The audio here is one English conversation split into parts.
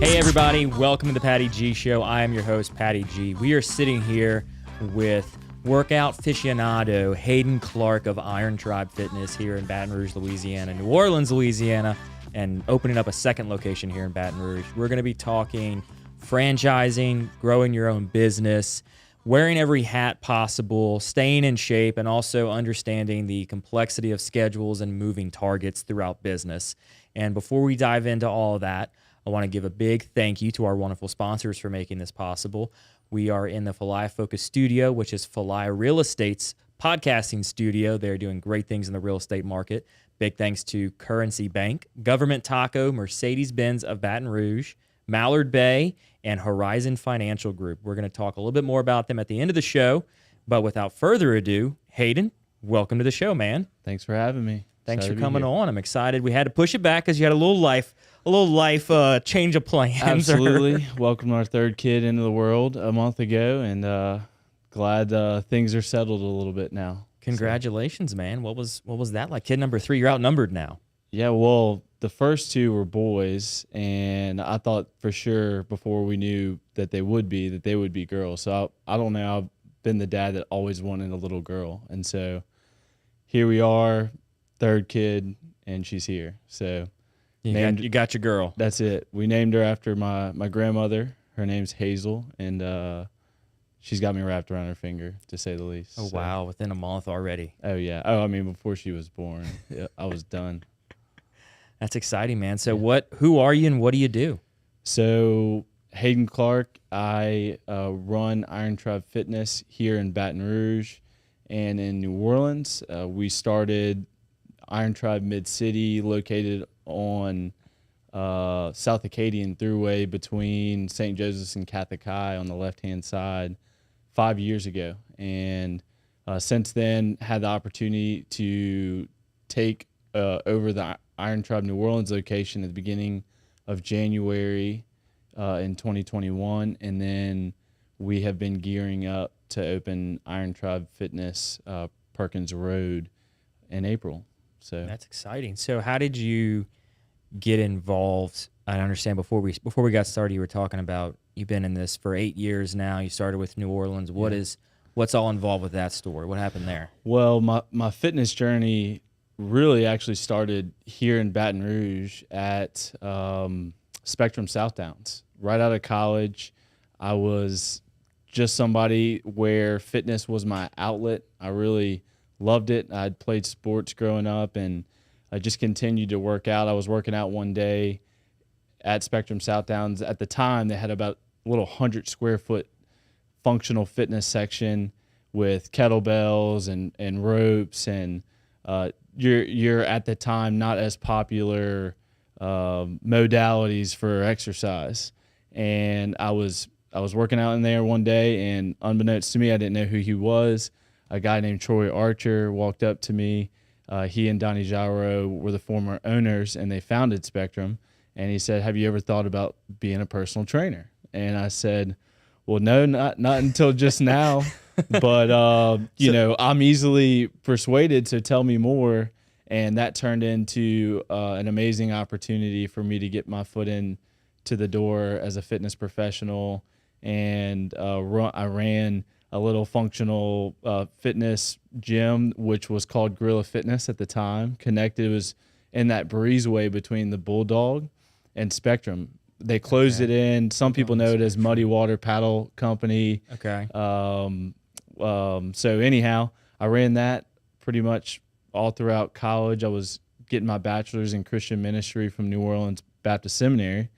Hey everybody, welcome to the Patty G Show. I am your host, Patty G. We are sitting here with workout aficionado Hayden Clark of Iron Tribe Fitness here in Baton Rouge, Louisiana, New Orleans, Louisiana, and opening up a second location here in Baton Rouge. We're going to be talking franchising, growing your own business, wearing every hat possible, staying in shape, and also understanding the complexity of schedules and moving targets throughout business. And before we dive into all of that, I want to give a big thank you to our wonderful sponsors for making this possible. We are in the Falai Focus Studio, which is Falai Real Estate's podcasting studio. They're doing great things in the real estate market. Big thanks to Currency Bank, Government Taco, Mercedes-Benz of Baton Rouge, Mallard Bay, and Horizon Financial Group. We're going to talk a little bit more about them at the end of the show. But without further ado, Hayden, welcome to the show, man. Thanks for having me. Thanks for coming on. I'm excited. We had to push it back because you had a little life change of plans. Absolutely. Welcome our third kid into the world a month ago, and glad things are settled a little bit now. Congratulations, man. What was that like? Kid number 3, you're outnumbered now. Yeah, well, the first 2 were boys, and I thought for sure before we knew that they would be girls. So I don't know. I've been the dad that always wanted a little girl, and so here we are, third kid, and she's here. So you got your girl. That's it. We named her after my grandmother. Her name's Hazel, and she's got me wrapped around her finger, to say the least. Oh, so. Wow. Within a month already. Oh, yeah. Oh, I mean, before she was born, I was done. That's exciting, man. So who are you and what do you do? So Hayden Clark, I run Iron Tribe Fitness here in Baton Rouge and in New Orleans. We started Iron Tribe Mid-City, located on South Acadian Thruway between St. Joseph's and Catholic High on the left-hand side 5 years ago. And since then, had the opportunity to take over the Iron Tribe New Orleans location at the beginning of January in 2021. And then we have been gearing up to open Iron Tribe Fitness Perkins Road in April. So that's exciting. So how did you get involved? I understand before we got started, you were talking about you've been in this for 8 years now. You started with New Orleans. What's all involved with that story? What happened there? Well, my fitness journey really actually started here in Baton Rouge at Spectrum South Downs. Right out of college, I was just somebody where fitness was my outlet. I really loved it. I'd played sports growing up, and I just continued to work out. I was working out one day at Spectrum South Downs. At the time, they had about a little 100-square-foot functional fitness section with kettlebells and ropes, and you're at the time not as popular modalities for exercise. And I was working out in there one day, and unbeknownst to me, I didn't know who he was. A guy named Troy Archer walked up to me. He and Donnie Jairo were the former owners, and they founded Spectrum. And he said, "Have you ever thought about being a personal trainer?" And I said, "Well, no, not until just now." But I'm easily persuaded, so tell me more. And that turned into an amazing opportunity for me to get my foot in to the door as a fitness professional. And I ran a little functional fitness gym, which was called Gorilla Fitness at the time. Connected, it was in that breezeway between the Bulldog and Spectrum. They closed it in. Some people know it as Muddy Water Paddle Company. Okay. So anyhow, I ran that pretty much all throughout college. I was getting my bachelor's in Christian ministry from New Orleans Baptist Seminary.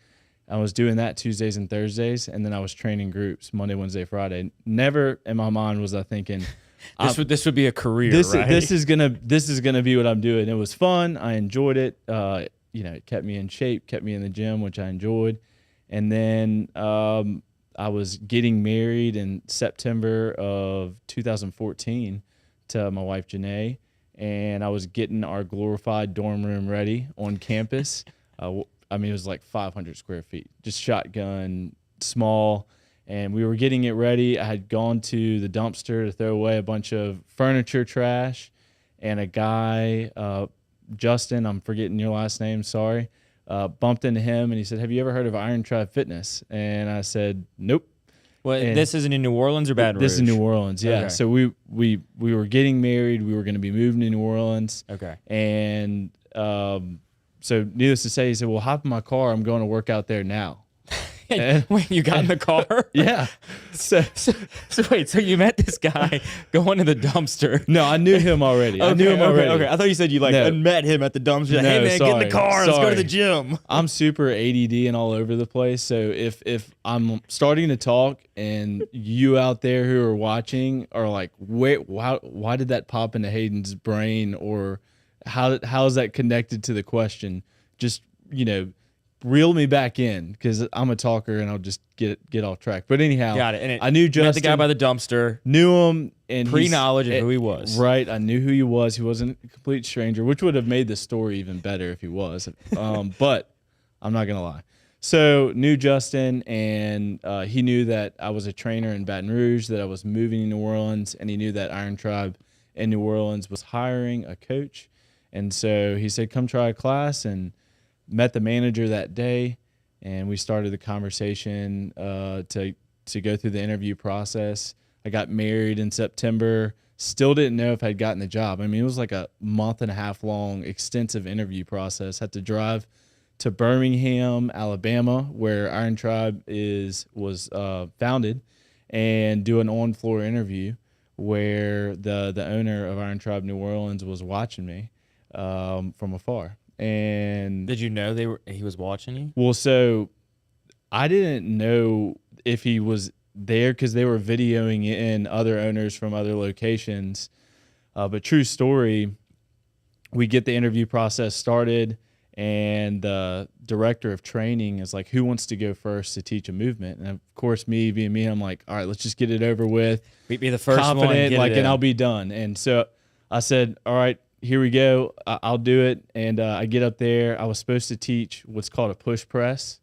I was doing that Tuesdays and Thursdays, and then I was training groups Monday, Wednesday, Friday. Never in my mind was I thinking this would be a career. Right? This is gonna be what I'm doing. It was fun. I enjoyed it. It kept me in shape, kept me in the gym, which I enjoyed. And then I was getting married in September of 2014 to my wife Janae, and I was getting our glorified dorm room ready on campus. It was like 500 square feet, just shotgun, small, and we were getting it ready. I had gone to the dumpster to throw away a bunch of furniture trash, and a guy, Justin, I'm forgetting your last name, sorry, bumped into him, and he said, "Have you ever heard of Iron Tribe Fitness?" And I said, "Nope." Well, And this isn't in New Orleans or Baton Rouge? This is New Orleans, yeah. Okay. So we were getting married. We were going to be moving to New Orleans. Okay. And so needless to say, he said, "Well, hop in my car. I'm going to work out there now." Wait, you got in the car? Yeah. So wait, so you met this guy going to the dumpster? No, I knew him already. I knew him already. Okay. I thought you said you met him at the dumpster. Like, hey No, man, get in the car. Let's go to the Sorry. gym. I'm super ADD and all over the place. So if I'm starting to talk and you out there who are watching are like, wait, why did that pop into Hayden's brain, or how is that connected to the question? Just, reel me back in, because I'm a talker and I'll just get off track. But anyhow, Got it. And I knew Justin. Met the guy by the dumpster. Knew him, and Pre-knowledge of who he was. Right, I knew who he was. He wasn't a complete stranger, which would have made the story even better if he was. But I'm not gonna lie. So knew Justin, and he knew that I was a trainer in Baton Rouge, that I was moving to New Orleans, and he knew that Iron Tribe in New Orleans was hiring a coach. And so he said, "Come try a class," and met the manager that day, and we started the conversation to go through the interview process. I got married in September. Still didn't know if I'd gotten the job. I mean, it was like a month and a half long, extensive interview process. Had to drive to Birmingham, Alabama, where Iron Tribe was founded, and do an on-floor interview where the owner of Iron Tribe New Orleans was watching me from afar. And Did you know he was watching you? well, so I didn't know if he was there because they were videoing in other owners from other locations. But true story, we get the interview process started, and the director of training is like, "Who wants to go first to teach a movement?" And of course, me being me, I'm like, "All right, let's just get it over with." Be the first one. Confident, Get it in. and I'll be done. And so I said, "All right, here we go. I'll do it." And I get up there. I was supposed to teach what's called a push press,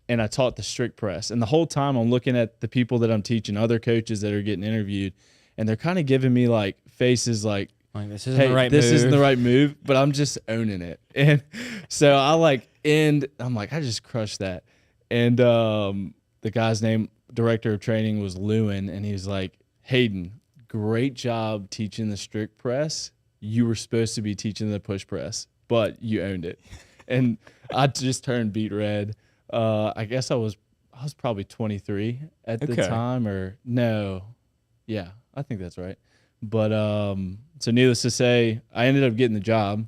and I taught the strict press. And the whole time I'm looking at the people that I'm teaching, other coaches that are getting interviewed, and they're kind of giving me like faces like, this isn't "Hey, the right this move. isn't the right move," but I'm just owning it. And so I'm like, I just crushed that. And the guy's name, director of training, was Lewin, and he's like, "Hayden, great job teaching the strict press. You were supposed to be teaching the push press, but you owned it." And I just turned beet red. I guess I was probably 23 at the time, or no. Yeah, I think that's right. But so needless to say, I ended up getting the job.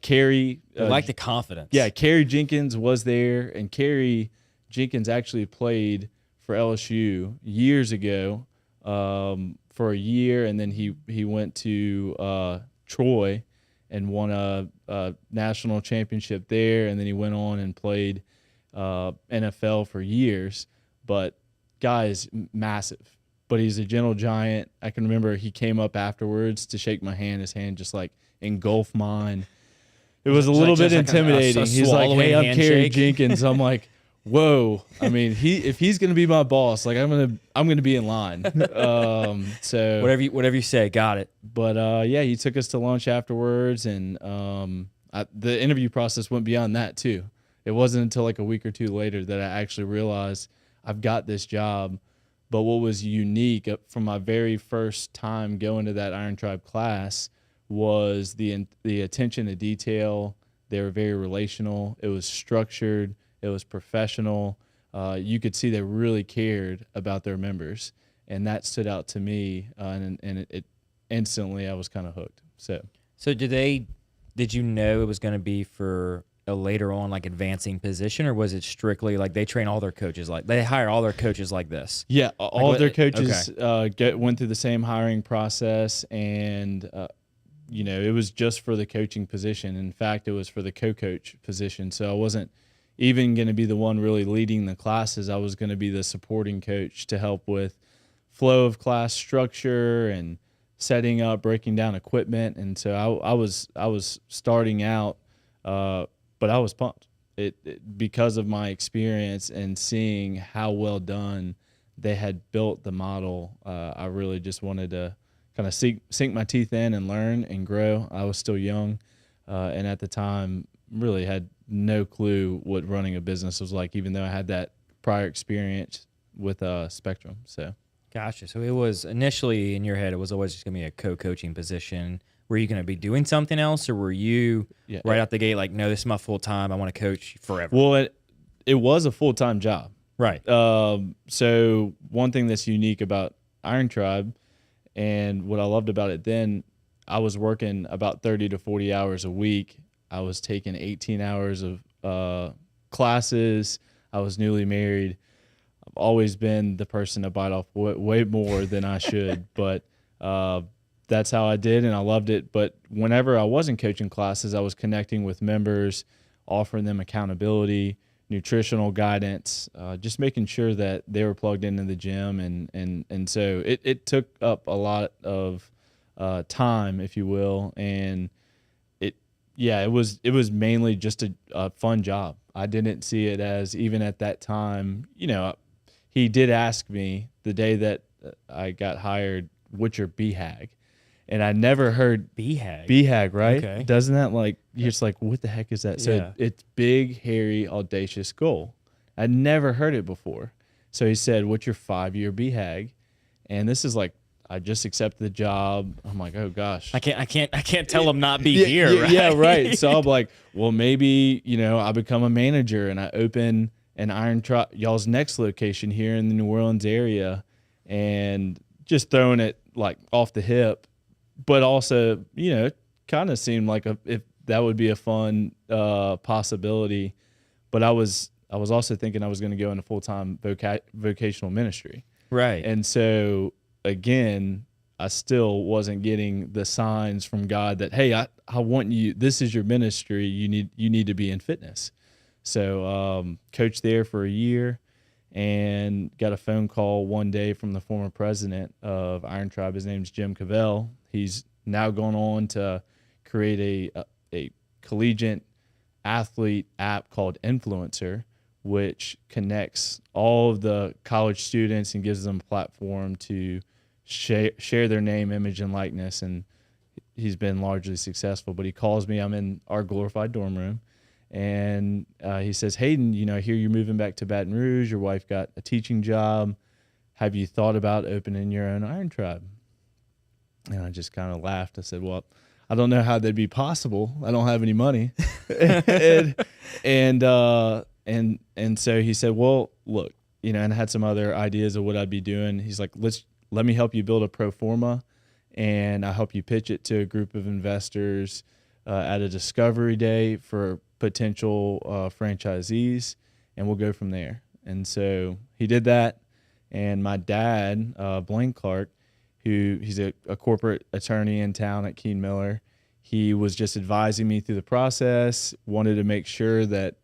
Carrie, I like the confidence. yeah, Carrie Jenkins was there, and Carrie Jenkins actually played for LSU years ago for a year, and then he went to Troy and won a national championship there, and then he went on and played NFL for years. But guy is massive, but he's a gentle giant. I can remember he came up afterwards to shake my hand. His hand just like engulfed mine. It was a little bit intimidating. He's like, "Hey, I'm Carrie Jenkins." I'm like, whoa. I mean, if he's gonna be my boss, like I'm gonna be in line. So whatever you say, got it. But yeah, he took us to lunch afterwards, and the interview process went beyond that too. It wasn't until like a week or two later that I actually realized I've got this job. But what was unique from my very first time going to that Iron Tribe class was the attention to detail. They were very relational. It was structured. It was professional. You could see they really cared about their members, and that stood out to me. And it instantly, I was kind of hooked. So did you know it was going to be for a later on like advancing position, or was it strictly like they train all their coaches, like they hire all their coaches like this? Yeah, all of their coaches went through the same hiring process, and it was just for the coaching position. In fact, it was for the co-coach position. So I wasn't even going to be the one really leading the classes. I was going to be the supporting coach to help with flow of class structure and setting up, breaking down equipment. And so I was starting out, but I was pumped because of my experience and seeing how well done they had built the model. I really just wanted to kind of sink my teeth in and learn and grow. I was still young, and at the time, really had no clue what running a business was like, even though I had that prior experience with Spectrum. So, Gotcha. So it was initially in your head, it was always just going to be a co-coaching position. Were you going to be doing something else, or were you right out the gate like, no, this is my full time. I want to coach forever? Well, it was a full-time job. Right. So one thing that's unique about Iron Tribe, and what I loved about it then, I was working about 30 to 40 hours a week. I was taking 18 hours of classes. I was newly married. I've always been the person to bite off way more than I should, but that's how I did, and I loved it. But whenever I wasn't coaching classes, I was connecting with members, offering them accountability, nutritional guidance, just making sure that they were plugged into the gym. And so it took up a lot of time, if you will. And it was mainly just a fun job. I didn't see it as, even at that time, he did ask me the day that I got hired, what's your BHAG? And I never heard BHAG, right? Okay. Doesn't that you're just like, what the heck is that? So Yeah. it's big, hairy, audacious goal. I'd never heard it before. So he said, what's your 5-year BHAG? And this is I just accepted the job. I'm like, oh gosh. I can't tell him not be here. Right? Yeah, right. So I'm like, well, maybe, I become a manager and I open an Iron Tribe, y'all's next location here in the New Orleans area, and just throwing it off the hip. But also, kind of seemed like if that would be a fun possibility. But I was also thinking I was going to go into full-time vocational ministry. Right. And so, again, I still wasn't getting the signs from God that, hey, I want you, this is your ministry, you need to be in fitness. So coached there for a year and got a phone call one day from the former president of Iron Tribe. His name's Jim Cavell. He's now gone on to create a collegiate athlete app called Influencer, which connects all of the college students and gives them a platform to share their name, image, and likeness. And he's been largely successful. But he calls me. I'm in our glorified dorm room. And he says, Hayden, I hear you're moving back to Baton Rouge. Your wife got a teaching job. Have you thought about opening your own Iron Tribe? And I just kind of laughed. I said, well, I don't know how that'd be possible. I don't have any money. and so he said, well, look, and I had some other ideas of what I'd be doing. He's like, let me help you build a pro forma, and I'll help you pitch it to a group of investors at a discovery day for potential franchisees, and we'll go from there. And so he did that. And my dad, Blaine Clark, he's a corporate attorney in town at Keene Miller, he was just advising me through the process, wanted to make sure that,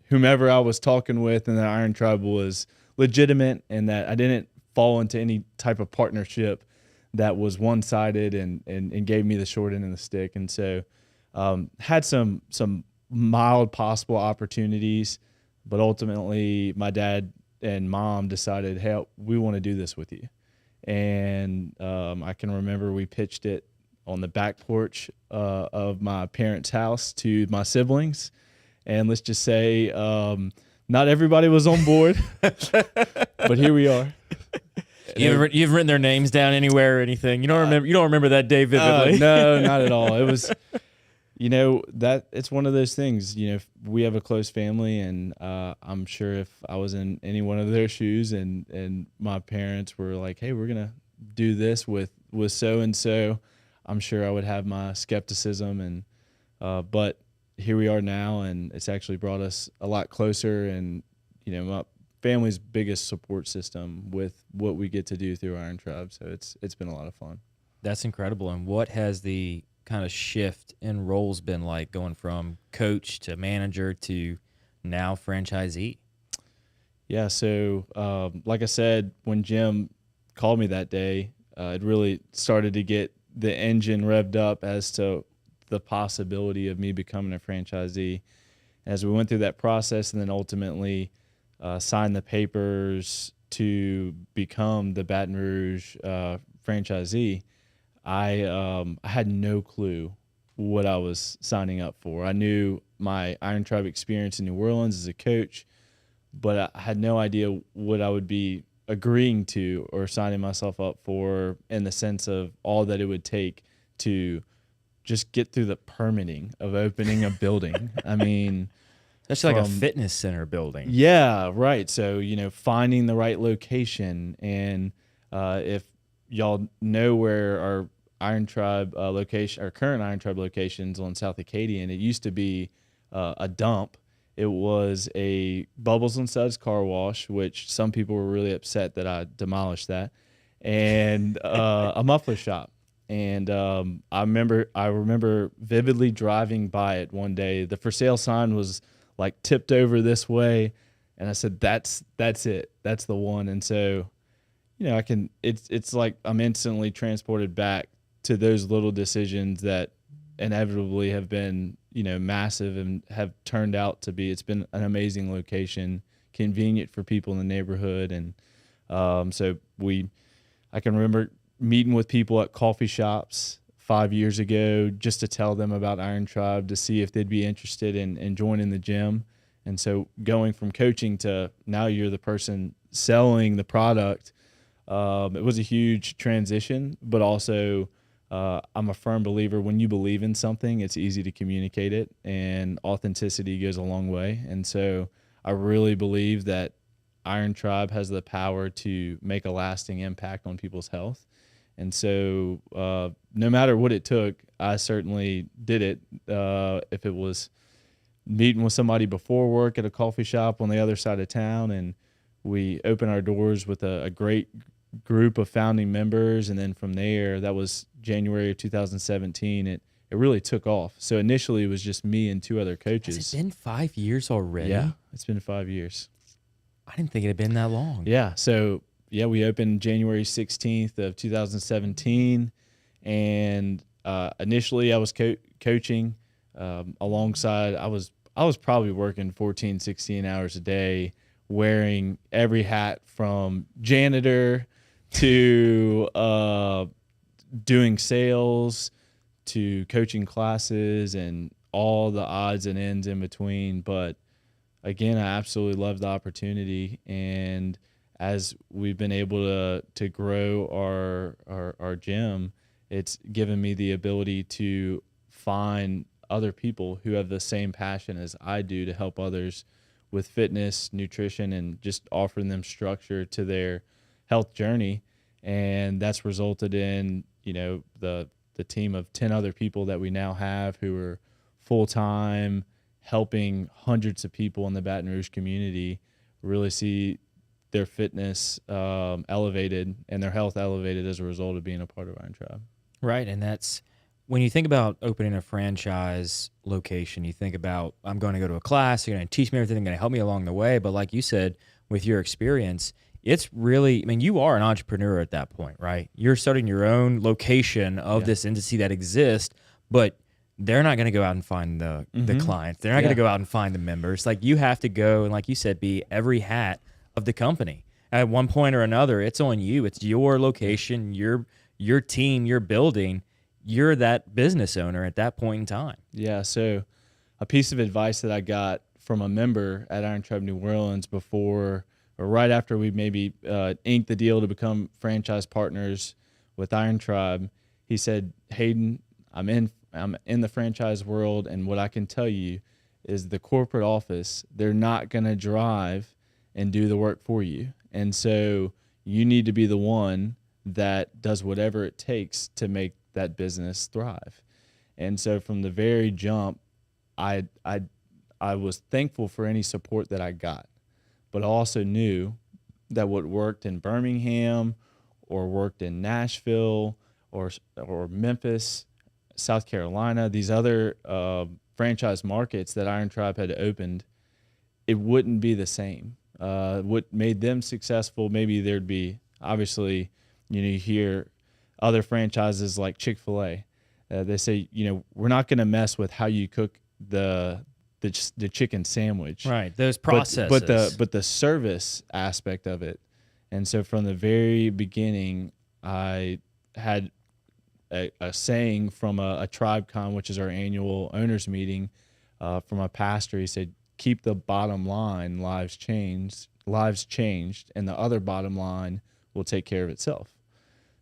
whomever I was talking with in the Iron Tribe was legitimate and that I didn't fall into any type of partnership that was one-sided and gave me the short end of the stick. And so had some mild possible opportunities, but ultimately my dad and mom decided, hey, we want to do this with you. And I can remember we pitched it on the back porch of my parents' house to my siblings. And let's just say not everybody was on board, but here we are. You've written their names down anywhere or anything? You don't remember that day vividly? No, not at all. It was, that it's one of those things. We have a close family, and I'm sure if I was in any one of their shoes, and my parents were like, "Hey, we're gonna do this with so and so," I'm sure I would have my skepticism, and but here we are now, and it's actually brought us a lot closer. And my family's biggest support system with what we get to do through Iron Tribe. So it's been a lot of fun. That's incredible. And what has the kind of shift in roles been like, going from coach to manager to now franchisee? Yeah. So like I said, when Jim called me that day, it really started to get the engine revved up as to the possibility of me becoming a franchisee. As we went through that process and then ultimately signed the papers to become the Baton Rouge franchisee, I had no clue what I was signing up for. I knew my Iron Tribe experience in New Orleans as a coach, but I had no idea what I would be agreeing to or signing myself up for, in the sense of all that it would take to just get through the permitting of opening a building. I mean, That's like a fitness center building. yeah, right. So, finding the right location. And if y'all know where our Iron Tribe location, our current Iron Tribe locations on South Acadian, it used to be a dump. It was a Bubbles and Suds car wash, which some people were really upset that I demolished that, and a muffler shop. And I remember vividly driving by it one day. The for sale sign was like tipped over this way, and I said, "That's it. That's the one." And so, it's like I'm instantly transported back to those little decisions that inevitably have been, massive and have turned out to be. It's been an amazing location, convenient for people in the neighborhood, and I can remember meeting with people at coffee shops 5 years ago just to tell them about Iron Tribe, to see if they'd be interested in joining the gym. And so going from coaching to now you're the person selling the product, it was a huge transition, but also I'm a firm believer when you believe in something, it's easy to communicate it, and authenticity goes a long way. And so I really believe that Iron Tribe has the power to make a lasting impact on people's health. And so no matter what it took, I certainly did it. If it was meeting with somebody before work at a coffee shop on the other side of town, and we opened our doors with a great group of founding members, and then from there, that was January of 2017, it really took off. So initially it was just me and two other coaches. Has it been 5 years already? Yeah, it's been 5 years. I didn't think it had been that long. Yeah, so we opened January 16th of 2017, and initially I was coaching alongside. I was probably working 14, 16 hours a day, wearing every hat from janitor to doing sales to coaching classes and all the odds and ends in between. But again, I absolutely love the opportunity, and as we've been able to grow our gym, it's given me the ability to find other people who have the same passion as I do to help others with fitness, nutrition, and just offering them structure to their health journey. And that's resulted in, the team of 10 other people that we now have who are full-time, helping hundreds of people in the Baton Rouge community really see their fitness elevated and their health elevated as a result of being a part of Iron Tribe. Right, and that's when you think about opening a franchise location, you think about, I'm going to go to a class, you're going to teach me everything, going to help me along the way. But like you said, with your experience, it's really, you are an entrepreneur at that point, right? You're starting your own location of this entity that exists, but they're not going to go out and find the clients. They're not going to go out and find the members. Like, you have to go and, like you said, be every hat of the company. At one point or another, it's on you. It's your location, your team, your building. You're that business owner at that point in time. Yeah, so a piece of advice that I got from a member at Iron Tribe New Orleans before or right after we maybe inked the deal to become franchise partners with Iron Tribe, he said, "Hayden, I'm in the franchise world, and what I can tell you is the corporate office, they're not going to drive and do the work for you. And so you need to be the one that does whatever it takes to make that business thrive." And so from the very jump, I was thankful for any support that I got, but I also knew that what worked in Birmingham or worked in Nashville or Memphis, South Carolina, these other franchise markets that Iron Tribe had opened, it wouldn't be the same. What made them successful, maybe there'd be, obviously, you hear other franchises like Chick-fil-A. They say, we're not going to mess with how you cook the chicken sandwich. Right, those processes. But the service aspect of it. And so from the very beginning, I had a saying from a TribeCon, which is our annual owners meeting, from a pastor. He said, keep the bottom line, lives changed, and the other bottom line will take care of itself.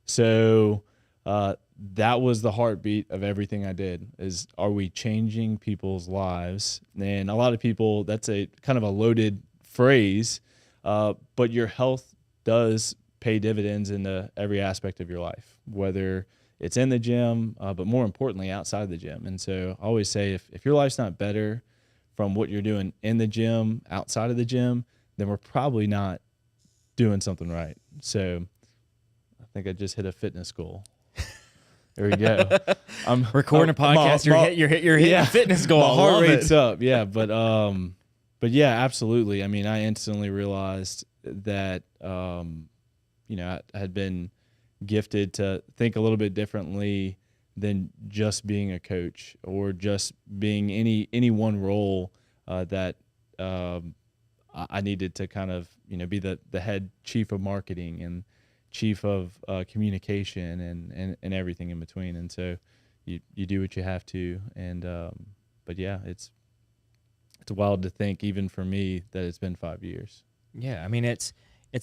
So that was the heartbeat of everything I did, is, are we changing people's lives? And a lot of people, that's a kind of a loaded phrase, but your health does pay dividends into every aspect of your life, whether it's in the gym, but more importantly, outside the gym. And so I always say, if your life's not better from what you're doing in the gym, outside of the gym, then we're probably not doing something right. So I think I just hit a fitness goal. There we go. I'm recording a podcast. You're hitting a fitness goal. My heart love rate's it. up. Yeah, but yeah, absolutely. I mean, I instantly realized that I had been gifted to think a little bit differently than just being a coach or just being any one role that I needed to kind of be the head chief of marketing and chief of communication and everything in between. And so you do what you have to. And but yeah, it's wild to think, even for me, that it's been 5 years. Yeah, I mean, it's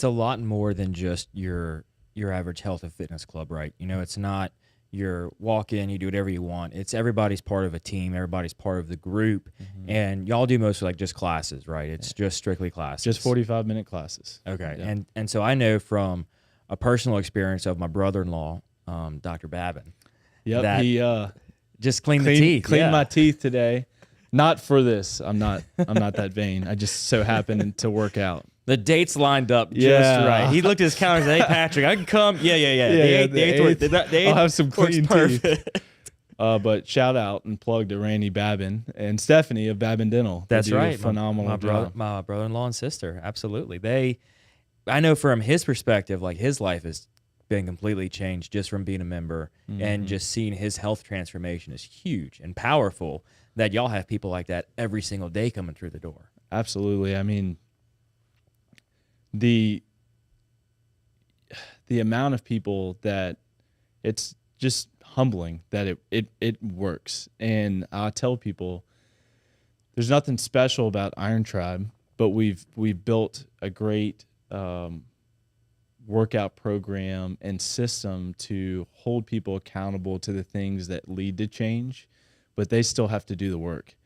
a lot more than just your average health and fitness club, right? It's not your walk in, you do whatever you want. It's everybody's part of a team, everybody's part of the group, and y'all do mostly like just classes, right? It's just strictly classes. Just 45-minute classes. Okay, Yeah. and so I know from a personal experience of my brother-in-law, Dr. Babin. Yep, that he just cleaned the teeth. Cleaned my teeth today. Not for this. I'm not that vain. I just so happened to work out. The dates lined up just right. He looked at his calendar and said, "Hey, Patrick, I can come." Yeah. The eighth I'll have some clean teeth. But shout out and plug to Randy Babin and Stephanie of Babin Dental. That's right. Phenomenal job. My brother-in-law and sister. Absolutely. I know from his perspective, like his life has been completely changed just from being a member, and just seeing his health transformation is huge and powerful, that y'all have people like that every single day coming through the door. Absolutely. I mean, the amount of people that it's just humbling that it works. And I tell people there's nothing special about Iron Tribe, but we've built a great workout program and system to hold people accountable to the things that lead to change, but they still have to do the work.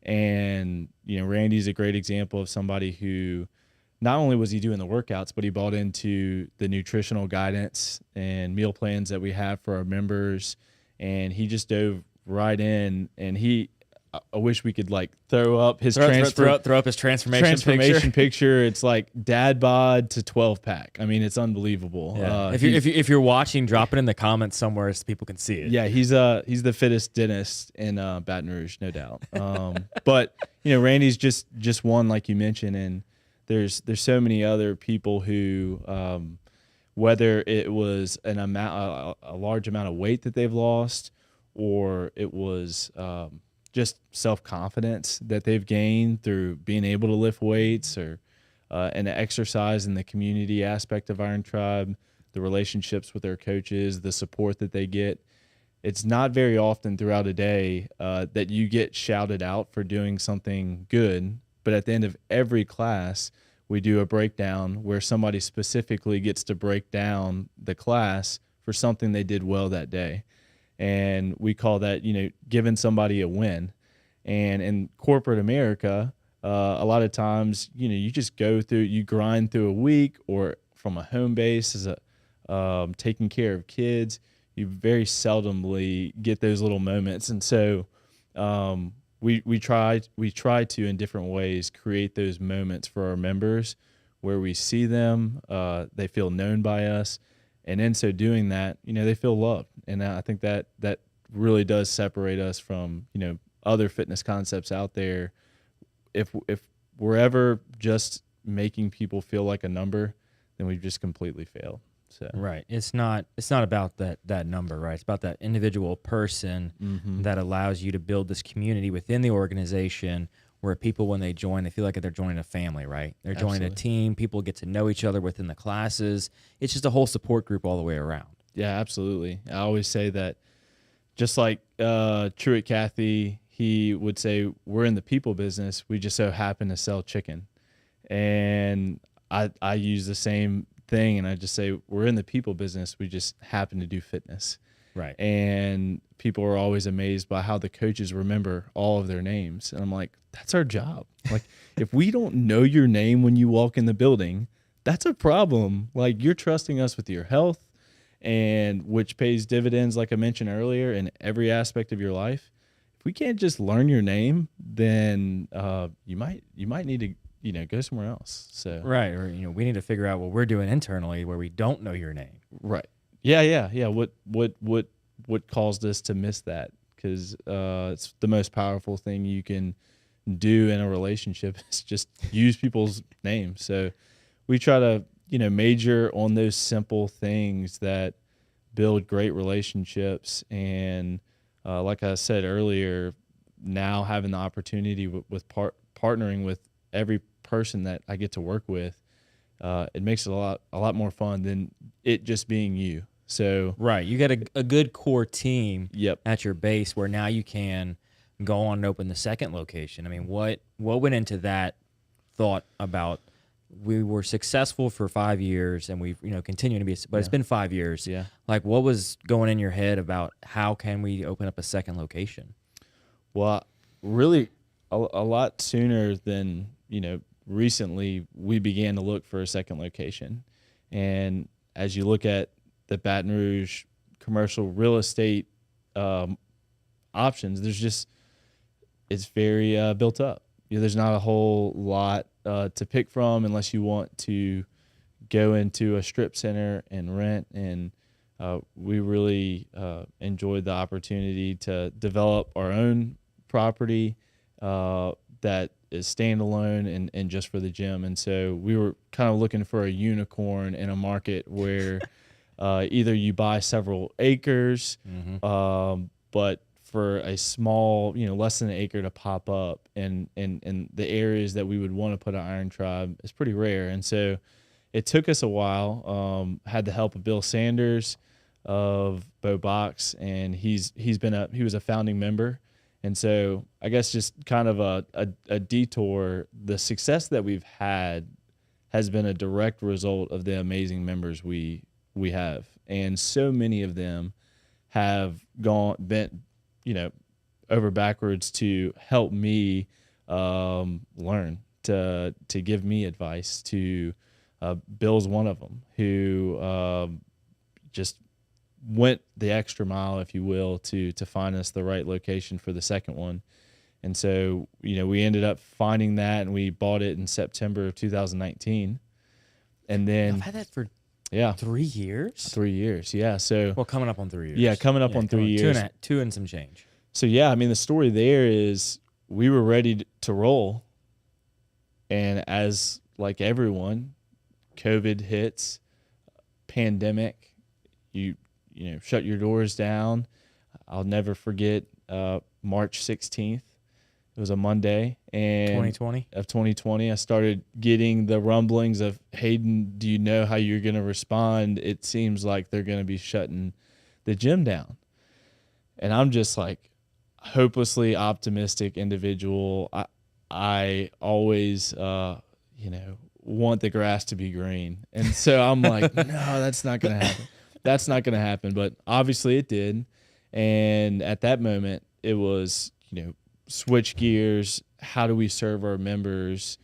And Randy's a great example of somebody who not only was he doing the workouts, but he bought into the nutritional guidance and meal plans that we have for our members. And he just dove right in. And I wish we could like throw up his throw up his transformation picture. It's like dad bod to 12-pack. I mean, it's unbelievable. Yeah. If you're watching, drop it in the comments somewhere so people can see it. Yeah, he's the fittest dentist in Baton Rouge, no doubt. But Randy's just one, like you mentioned, and there's so many other people who, whether it was a large amount of weight that they've lost, or it was just self-confidence that they've gained through being able to lift weights, or and the exercise and the community aspect of Iron Tribe, the relationships with their coaches, the support that they get. It's not very often throughout a day that you get shouted out for doing something good, but at the end of every class, we do a breakdown where somebody specifically gets to break down the class for something they did well that day. And we call that, giving somebody a win. And in corporate America, a lot of times, you just you grind through a week, or from a home base as taking care of kids, you very seldomly get those little moments. And so we try to, in different ways, create those moments for our members where we see them, they feel known by us, and in so doing that, they feel loved. And I think that really does separate us from other fitness concepts out there. If we're ever just making people feel like a number, then we've just completely failed. So. Right. It's not about that number, right? It's about that individual person that allows you to build this community within the organization where people, when they join, they feel like they're joining a family, right? They're joining a team. People get to know each other within the classes. It's just a whole support group all the way around. Yeah, absolutely. I always say that just like Truett Cathy, he would say, we're in the people business. We just so happen to sell chicken. And I use the same thing, and I just say, we're in the people business. We just happen to do fitness. Right. And people are always amazed by how the coaches remember all of their names. And I'm like, that's our job. Like, if we don't know your name when you walk in the building, that's a problem. Like, you're trusting us with your health, and which pays dividends, like I mentioned earlier, in every aspect of your life. If we can't just learn your name, then you might need to go somewhere else. So Right. Or, we need to figure out what we're doing internally where we don't know your name. right. Yeah. What caused us to miss that? Because it's the most powerful thing you can do in a relationship is just use people's names. So we try to, major on those simple things that build great relationships. And like I said earlier, now having the opportunity with partnering with every person that I get to work with, it makes it a lot more fun than it just being you. So right, you got a good core team Yep. at your base where now you can go on and open the second location. I mean, what went into that thought about we were successful for 5 years and we've continue to be, but it's been 5 years. Yeah. Like, what was going in your head about how can we open up a second location? Well, really a lot sooner than, recently we began to look for a second location. And as you look at the Baton Rouge commercial real estate options, it's very built up. There's not a whole lot to pick from unless you want to go into a strip center and rent. And we really enjoyed the opportunity to develop our own property that is standalone and just for the gym. And so we were kind of looking for a unicorn in a market where either you buy several acres, but for a small, less than an acre to pop up in the areas that we would want to put an Iron Tribe is pretty rare. And so it took us a while, had the help of Bill Sanders of Bo Box, and he was a founding member. And so I guess just kind of a detour, the success that we've had has been a direct result of the amazing members we have. And so many of them have bent, over backwards to help me learn, to give me advice. Bill's one of them who just went the extra mile, if you will, to find us the right location for the second one. And so, we ended up finding that, and we bought it in September of 2019. And then I've had that for 3 years. 3 years, yeah. So coming up on 3 years. Yeah, coming up on 3 years. Two and some change. So yeah, I mean, the story there is we were ready to roll, and as like everyone, COVID hits, pandemic, you shut your doors down. I'll never forget March 16th. It was a Monday, and 2020. I started getting the rumblings of, Hayden, do you know how you're going to respond? It seems like they're going to be shutting the gym down. And I'm just like hopelessly optimistic individual. I always, want the grass to be green. And so I'm like, no, that's not going to happen. That's not going to happen. But obviously it did. And at that moment, it was, switch gears. How do we serve our members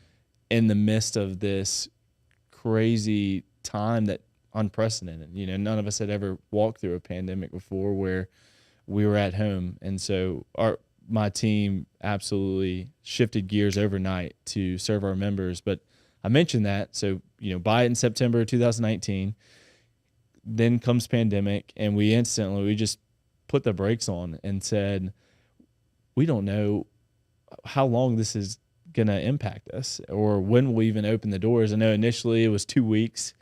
in the midst of this crazy time that unprecedented? None of us had ever walked through a pandemic before where we were at home. And so my team absolutely shifted gears overnight to serve our members. But I mentioned that. So, buy it in September 2019. Then comes pandemic, and we just put the brakes on and said, we don't know how long this is going to impact us or when we'll even open the doors. I know initially it was 2 weeks,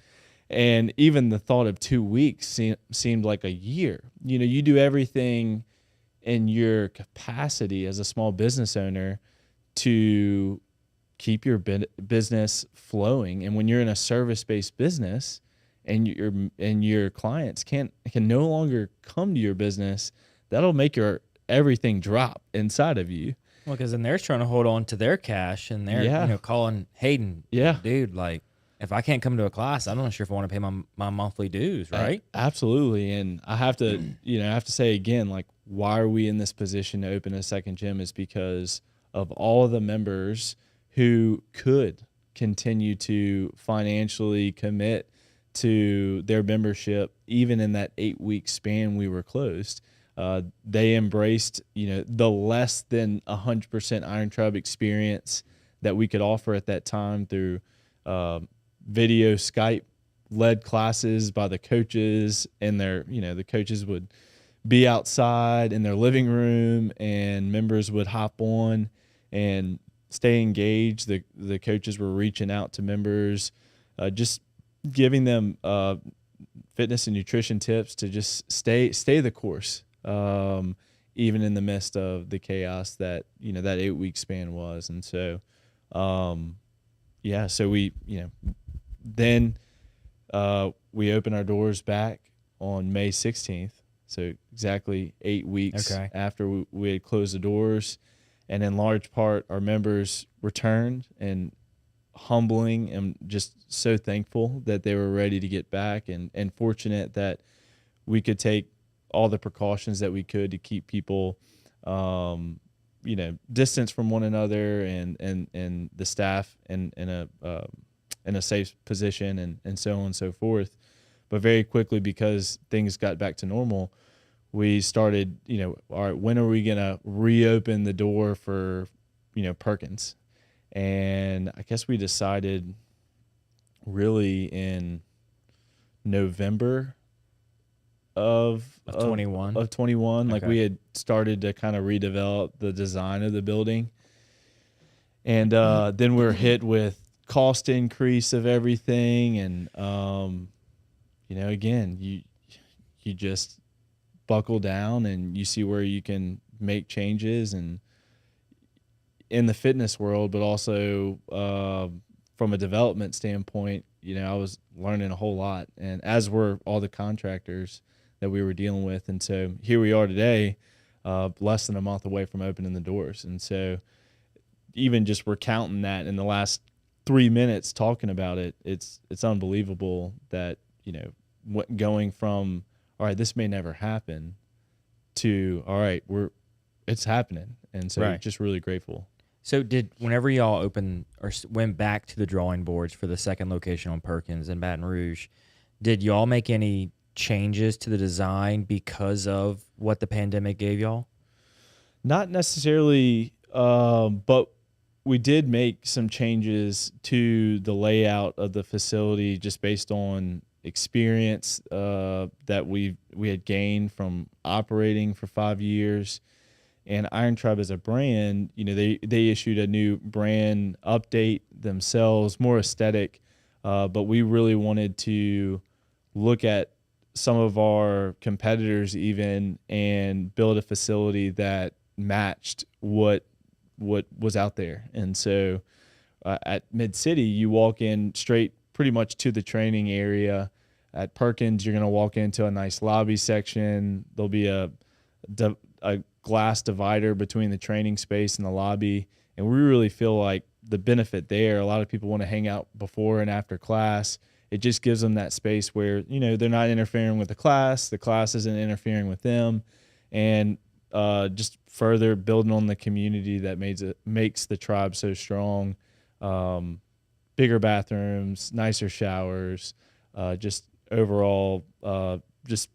and even the thought of 2 weeks seemed like a year. You do everything in your capacity as a small business owner to keep your business flowing. And when you're in a service-based business and your clients can no longer come to your business, that'll make your everything drop inside of you. Well, because then they're trying to hold on to their cash, and they're calling Hayden. Yeah, dude, like if I can't come to a class, I'm not sure if I want to pay my monthly dues, right? Absolutely. And I have to I have to say again, like, why are we in this position to open a second gym is because of all of the members who could continue to financially commit to their membership even in that 8-week span we were closed. They embraced, the less than 100% Iron Tribe experience that we could offer at that time through video Skype led classes by the coaches, and the coaches would be outside in their living room and members would hop on and stay engaged. The coaches were reaching out to members, just giving them fitness and nutrition tips to just stay the course, even in the midst of the chaos that that 8-week span was. And so so we then we opened our doors back on May 16th, so exactly 8 weeks after we had closed the doors. And in large part, our members returned, and humbling and just so thankful that they were ready to get back, and fortunate that we could take all the precautions that we could to keep people distance from one another, and the staff in a safe position, and so on and so forth. But very quickly, because things got back to normal, we started, all right, when are we going to reopen the door for, Perkins? And I guess we decided really in November of 21. Of 21. Like, we had started to kind of redevelop the design of the building. And then we were hit with cost increase of everything. And, again, you just buckle down and you see where you can make changes, and in the fitness world, but also from a development standpoint, I was learning a whole lot, and as were all the contractors that we were dealing with. And so here we are today, less than a month away from opening the doors. And so even just recounting that in the last 3 minutes talking about it, it's unbelievable that, going from, all right, this may never happen, to, all right, it's happening. And so just really grateful. So whenever y'all opened or went back to the drawing boards for the second location on Perkins in Baton Rouge, did y'all make any changes to the design because of what the pandemic gave y'all? Not necessarily, but we did make some changes to the layout of the facility just based on experience that we had gained from operating for 5 years. And Iron Tribe as a brand, they issued a new brand update themselves, more aesthetic, but we really wanted to look at some of our competitors even and build a facility that matched what was out there. And so at Mid-City, you walk in straight pretty much to the training area. At Perkins, you're going to walk into a nice lobby section. There'll be a glass divider between the training space and the lobby. And we really feel like the benefit there, a lot of people want to hang out before and after class. It just gives them that space where, they're not interfering with the class isn't interfering with them. And just further building on the community that makes the tribe so strong. Bigger bathrooms, nicer showers, just overall, just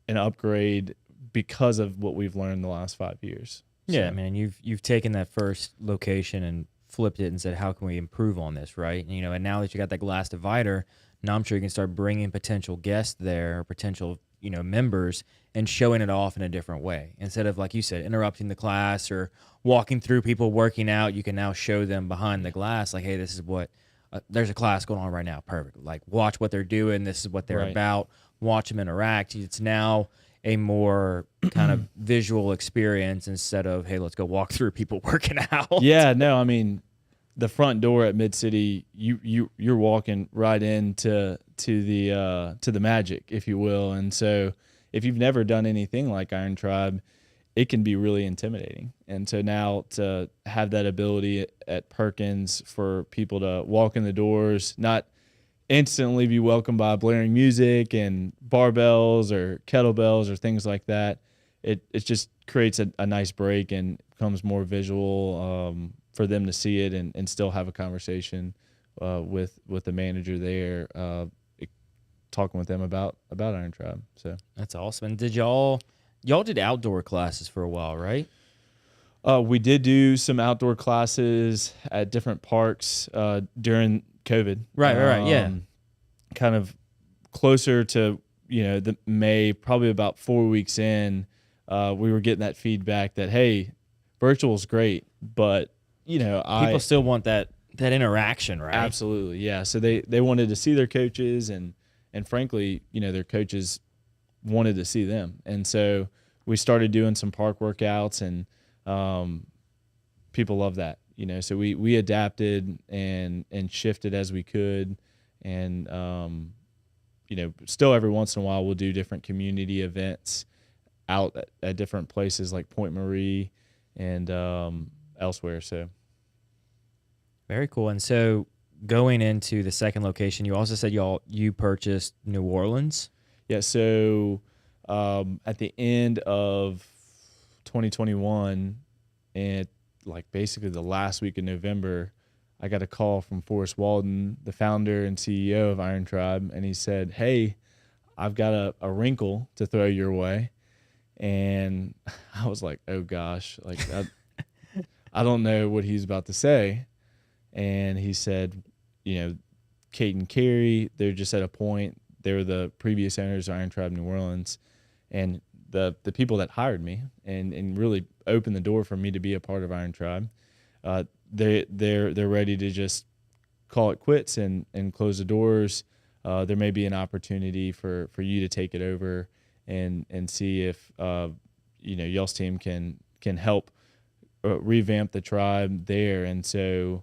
an upgrade because of what we've learned the last 5 years. Yeah, man, you've taken that first location and flipped it and said, how can we improve on this, right? And now that you got that glass divider, now I'm sure you can start bringing potential guests there, or potential, members, and showing it off in a different way. Instead of, like you said, interrupting the class or walking through people working out, you can now show them behind the glass, like, hey, this is what, there's a class going on right now. Perfect. Like, watch what they're doing. This is what they're about. Watch them interact. It's now a more kind of visual experience instead of, hey, let's go walk through people working out. Yeah, no, I mean, the front door at Mid-City, you're walking right into the magic, if you will. And so if you've never done anything like Iron Tribe, it can be really intimidating. And so now to have that ability at Perkins for people to walk in the doors, not instantly be welcomed by blaring music and barbells or kettlebells or things like that, it just creates a nice break and becomes more visual for them to see it and still have a conversation with the manager there, talking with them about Iron Tribe. So That's awesome. And did y'all did outdoor classes for a while, right? We did do some outdoor classes at different parks during COVID. Right. Yeah. Kind of closer to, the May, probably about 4 weeks in, we were getting that feedback that, hey, virtual is great, but, People still want that interaction, right? Absolutely, yeah. So they wanted to see their coaches, and frankly, their coaches wanted to see them. And so we started doing some park workouts, and people love that. So we adapted and shifted as we could, and still every once in a while we'll do different community events out at different places like Point Marie and elsewhere. So very cool. And so going into the second location, you also said you purchased New Orleans. Yeah. So at the end of 2021, and like basically the last week of November, I got a call from Forrest Walden, the founder and CEO of Iron Tribe, and he said, "Hey, I've got a wrinkle to throw your way." And I was like, "Oh gosh, like I don't know what he's about to say." And he said, Kate and Carrie, they're just at a point. They were the previous owners of Iron Tribe New Orleans, and the people that hired me and really opened the door for me to be a part of Iron Tribe. They're ready to just call it quits and close the doors. There may be an opportunity for you to take it over and see if y'all's team can help revamp the tribe there. And so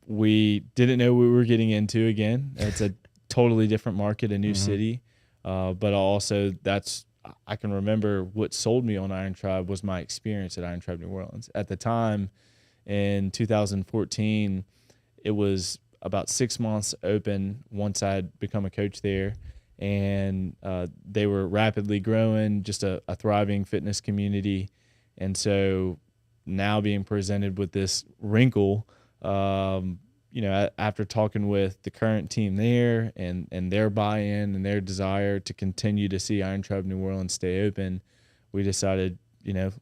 we didn't know what we were getting into again. It's a totally different market, a new city. But also I can remember what sold me on Iron Tribe was my experience at Iron Tribe New Orleans. At the time in 2014, it was about 6 months open once I'd become a coach there. And they were rapidly growing, just a thriving fitness community. And so now being presented with this wrinkle, after talking with the current team there and their buy-in and their desire to continue to see Iron Tribe New Orleans stay open, we decided,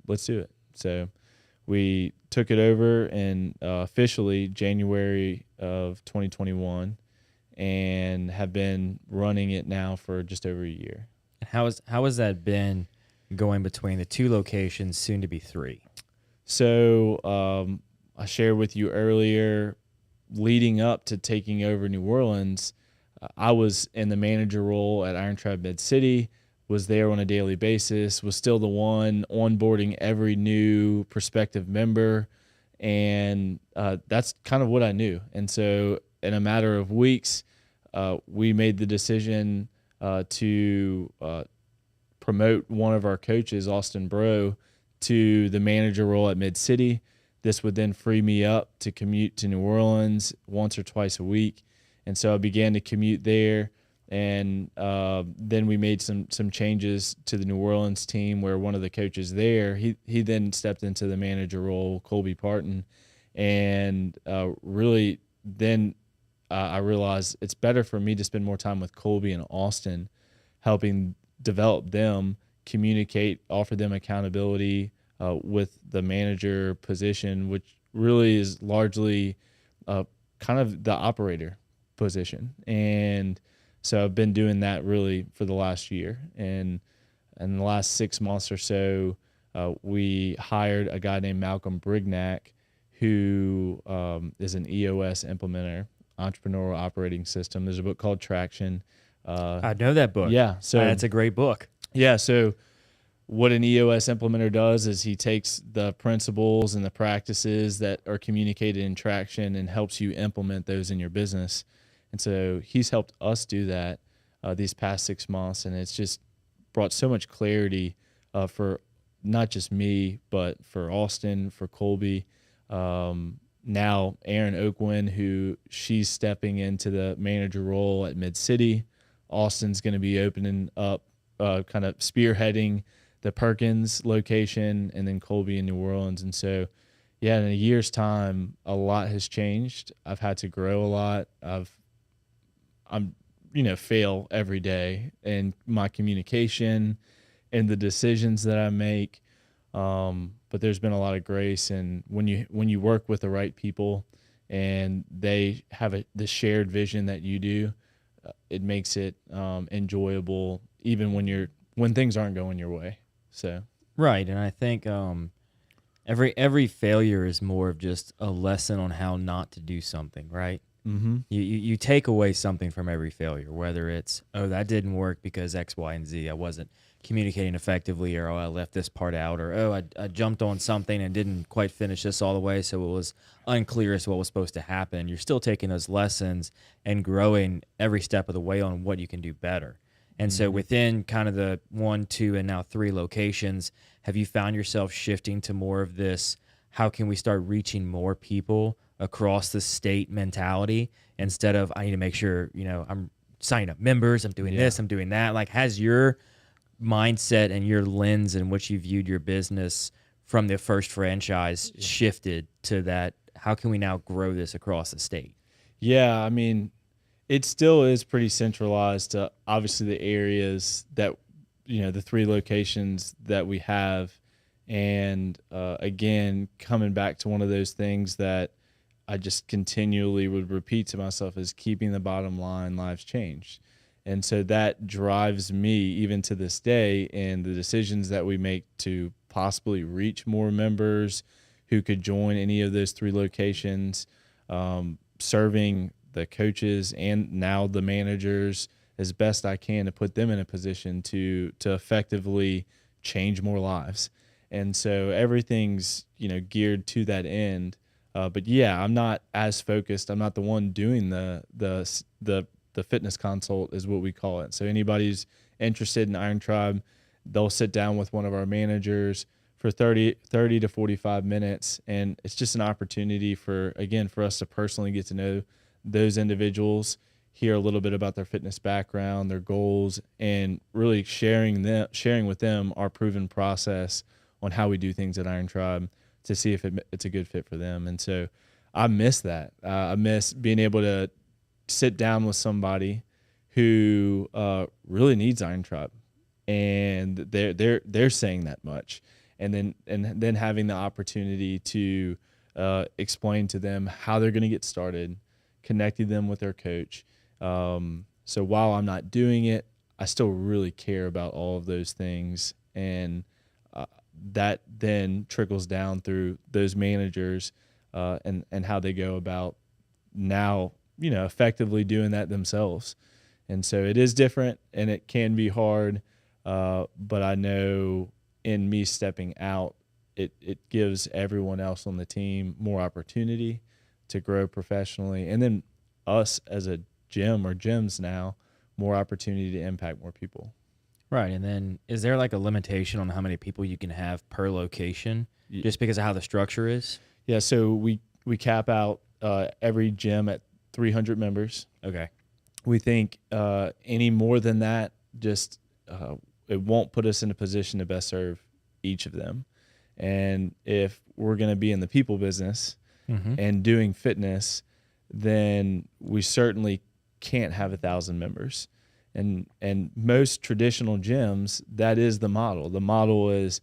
let's do it. So we took it over in officially January of 2021 and have been running it now for just over a year. How has that been going between the two locations, soon to be three? So I shared with you earlier, leading up to taking over New Orleans, I was in the manager role at Iron Tribe Mid-City, was there on a daily basis, was still the one onboarding every new prospective member, and that's kind of what I knew. And so in a matter of weeks, we made the decision to promote one of our coaches, Austin Bro, to the manager role at Mid-City. This would then free me up to commute to New Orleans once or twice a week. And so I began to commute there. And then we made some changes to the New Orleans team where one of the coaches there, he then stepped into the manager role, Colby Parton. And really then I realized it's better for me to spend more time with Colby and Austin, helping develop them, communicate, offer them accountability with the manager position, which really is largely kind of the operator position. And so I've been doing that really for the last year. And in the last 6 months or so, we hired a guy named Malcolm Brignac, who is an EOS implementer, Entrepreneurial Operating System. There's a book called Traction. I know that book. Yeah. So that's a great book. Yeah. So what an EOS implementer does is he takes the principles and the practices that are communicated in Traction and helps you implement those in your business. And so he's helped us do that these past 6 months, and it's just brought so much clarity for not just me, but for Austin, for Colby. Now Erin Oakwin, who she's stepping into the manager role at Mid-City. Austin's going to be opening up, kind of spearheading the Perkins location, and then Colby in New Orleans. And so, yeah, in a year's time, a lot has changed. I've had to grow a lot. I'm fail every day in my communication and the decisions that I make. But there's been a lot of grace, and when you work with the right people and they have the shared vision that you do, it makes it enjoyable even when things aren't going your way. So Right, and I think every failure is more of just a lesson on how not to do something, right? mm-hmm. You take away something from every failure, whether it's, oh, that didn't work because X, Y, and Z. I wasn't communicating effectively, or, oh, I left this part out, or, oh, I jumped on something and didn't quite finish this all the way, so it was unclear as to what was supposed to happen. You're still taking those lessons and growing every step of the way on what you can do better. And so within kind of the 1, 2, and now 3 locations, have you found yourself shifting to more of this, how can we start reaching more people across the state mentality, instead of, I need to make sure, I'm signing up members, I'm doing this, I'm doing that? Like, has your mindset and your lens in which you viewed your business from the first franchise shifted to that, how can we now grow this across the state? Yeah, I mean, it still is pretty centralized to obviously the areas that, the 3 locations that we have. And again, coming back to one of those things that I just continually would repeat to myself is keeping the bottom line, lives changed. And so that drives me even to this day in the decisions that we make to possibly reach more members who could join any of those 3 locations, serving the coaches and now the managers as best I can to put them in a position to effectively change more lives. And so everything's, geared to that end. But yeah, I'm not as focused. I'm not the one doing the fitness consult is what we call it. So anybody who's interested in Iron Tribe, they'll sit down with one of our managers for 30 to 45 minutes. And it's just an opportunity for us to personally get to know those individuals, hear a little bit about their fitness background, their goals, and really sharing with them our proven process on how we do things at Iron Tribe to see if it's a good fit for them. And so I miss that. I miss being able to sit down with somebody who really needs Iron Tribe, and they're saying that much, and then having the opportunity to explain to them how they're going to get started, connecting them with their coach. So while I'm not doing it, I still really care about all of those things, and that then trickles down through those managers and how they go about now, effectively doing that themselves. And so it is different, and it can be hard, but I know in me stepping out, it gives everyone else on the team more opportunity to grow professionally, and then us as a gym or gyms now, more opportunity to impact more people. Right. And then is there like a limitation on how many people you can have per location just because of how the structure is? Yeah, so we cap out every gym at 300 members. Okay. We think any more than that, just it won't put us in a position to best serve each of them. And if we're going to be in the people business and doing fitness, then we certainly can't have 1,000 members. And most traditional gyms, that is the model. The model is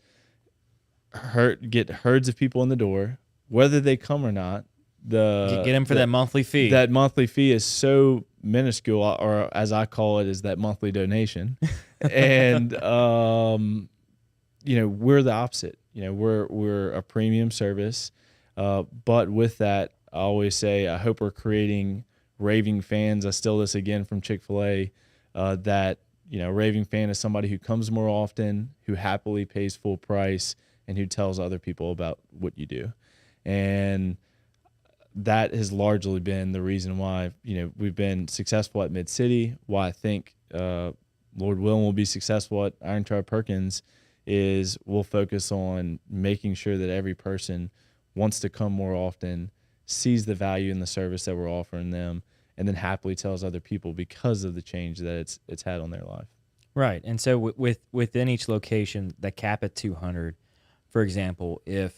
get herds of people in the door, whether they come or not. Get them for that monthly fee. That monthly fee is so minuscule, or as I call it, is that monthly donation. And we're the opposite. We're a premium service, but with that, I always say I hope we're creating raving fans. I steal this again from Chick-fil-A. That raving fan is somebody who comes more often, who happily pays full price, and who tells other people about what you do. And that has largely been the reason why we've been successful at Mid-City, why I think Lord willing we'll be successful at Iron Tribe Perkins, is we'll focus on making sure that every person wants to come more often, sees the value in the service that we're offering them, and then happily tells other people because of the change that it's had on their life. Right. And so within each location, the cap at 200, for example, if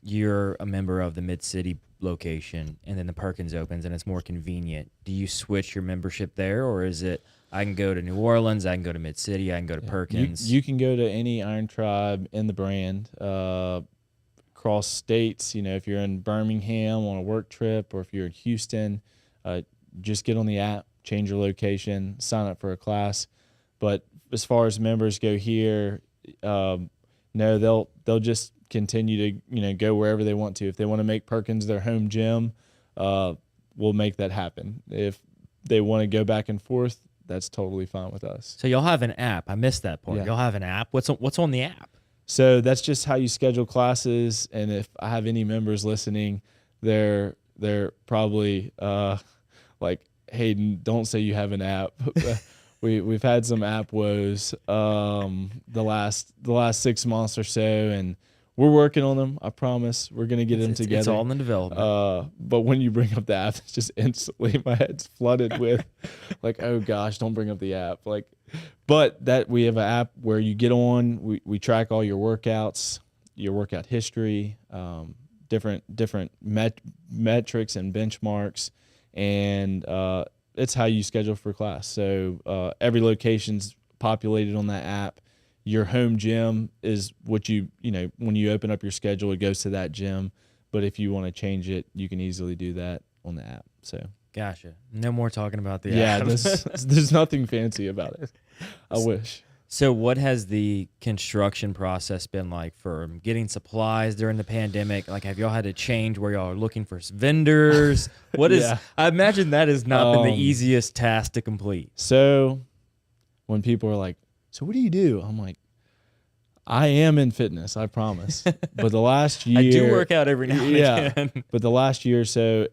you're a member of the Mid-City location and then the Perkins opens and it's more convenient, do you switch your membership there, or is it I can go to New Orleans, I can go to Mid-City, I can go to Perkins? You can go to any Iron Tribe in the brand, across states. If you're in Birmingham on a work trip, or if you're in Houston, just get on the app, change your location, sign up for a class. But as far as members go here, no, they'll just continue to go wherever they want to. If they want to make Perkins their home gym, we'll make that happen. If they want to go back and forth, that's totally fine with us. So y'all have an app. I missed that part. Yeah. Y'all have an app. What's on the app? So that's just how you schedule classes. And if I have any members listening, they're probably like, Hayden, don't say you have an app. We've had some app woes the last 6 months or so, and we're working on them. I promise we're gonna get them together. It's all in the development. But when you bring up the app, it's just instantly my head's flooded with like, oh gosh, don't bring up the app. But that we have an app where you get on. We track all your workouts, your workout history, different metrics and benchmarks, and it's how you schedule for class. So every location's populated on that app. Your home gym is what when you open up your schedule, it goes to that gym. But if you want to change it, you can easily do that on the app. So gotcha. No more talking about the app. There's nothing fancy about it. I wish. So what has the construction process been like for getting supplies during the pandemic? Like, have y'all had to change where y'all are looking for vendors? I imagine that has not been the easiest task to complete. So when people are like, so what do you do? I'm like, I am in fitness, I promise. But the last year, I do work out every now and again. But the last year or so